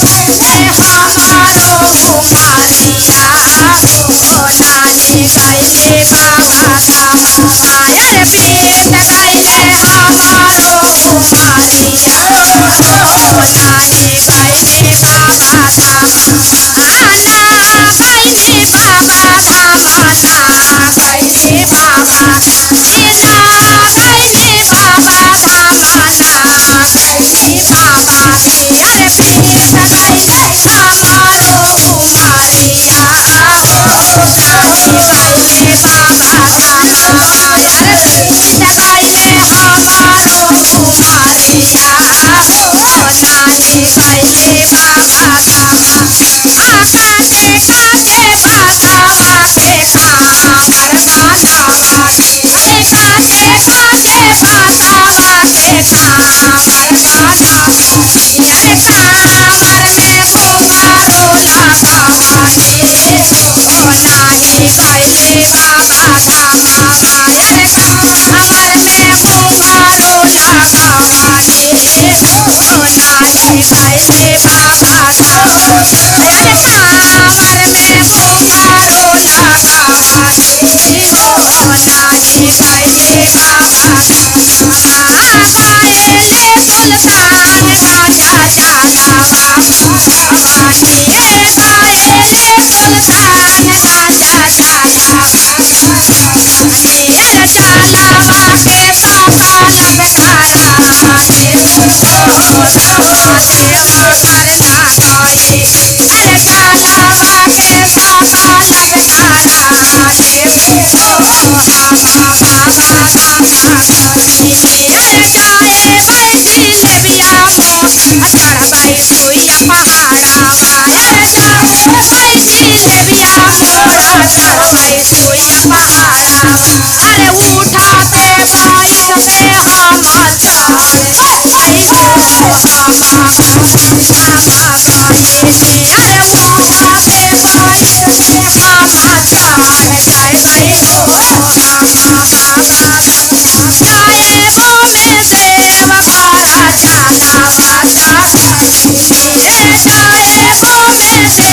कैसे हमारो कुमारिया नानी कैले बाबा मायर पेट कैले हमारो कुमारिया नानी कैले बाबा नाना कैले बाबा धामाना कैले बाबा लीला कैले बाबा धामाना कैले बाबा यार पेट कैले हमारो कुमारिया नानी कैले बाबा धामाना यार पेट कैले हमारो कुमारिया नानी कैले बाबा धामा आका देखा के बाजावा के कामर बनावा एका देखा के बाजावा के कामर बनावा यार कामर में घुंघरू लगावाले ओ नानी कैले बाबा धामावा यार कामर में घुंघरू लगावाले ओ नानी कैले बाबा धामा यार कांवर में घुंघरू लगावाले ओ नानी कैले बाबा आगाएले सुल्तानगंज जलावा पूजवाली गाएले सुल्तानगंज जलावा पूजवाली यार जलावा के सकल करावाले ओ नानी हमर लागले अरे जलावा के सकल करावाले ओ बाबा बाबा बाबा कहली अरे जाए बैठी लेबिया हो चढ़बै सुइया पहाड़ावा अरे जाए बैठी लेबिया हो चढ़बै सुइया पहाड़ावा अरे उठाते पैर पे हम चढ़ जइबै हो बाबा बाबा कहली अरे उठाते पैर पे हम चढ़ जइबै हो बाबा बाबा जाएगो में देव घर जलावा चढ़ैली जाएगो में देव घर जलावा चढ़ैली अरे बाबा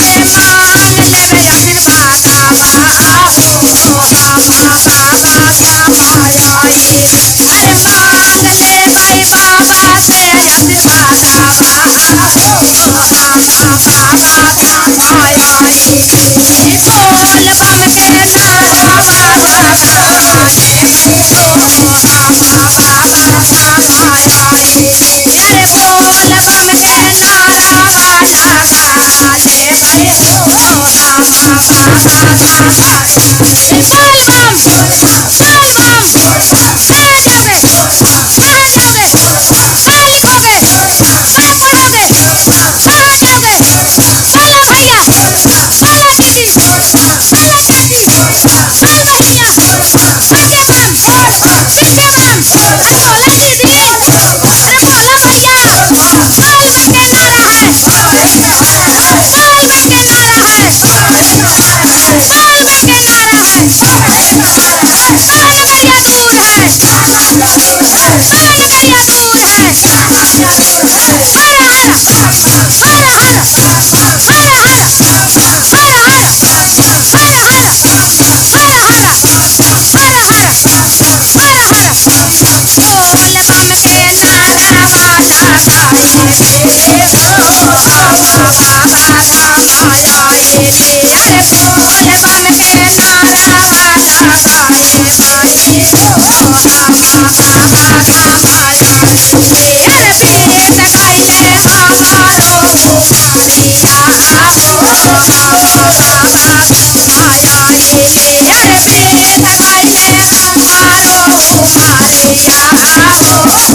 से मांग लेबे अष्टपादावा हो बाबा बाबा समझाई अरे मांग लेबै बाबा से अष्टपादावा हो बाबा बाबा समझाई बोल बम के नारावा लगावाले हो बाबा बाबा समझाई यारे बोल बम के नारावा लगावाले हो बाबा बाबा समझाई बोल बम बोल बम बोल बमे बोल बमे बोल बमे बोल बमे बोल बमे बोला भैया बोला दीदी बोला चाची बोल बहिनिया आगे बम पीछे बम अरे बोला दीदी अरे बोला भैया बोल बम के नारा है बोल बम के नारा है बोल बम के नारा है काल मैया दूर है काल मैया दूर है हर हर हर हर हर हर हर हर हर हर हर हर हर हर हर हर बोल बम के नारावा लगाएले हो बाबा बाबा समझाएले अरे बोल बम के नारावा लगाएले हो बाबा बाबा समझाएले अरे पेट कैले हमारो कुमारिया हो बाबा बाबा समझाएले यार पेट कैले हमारो कुमारिया हो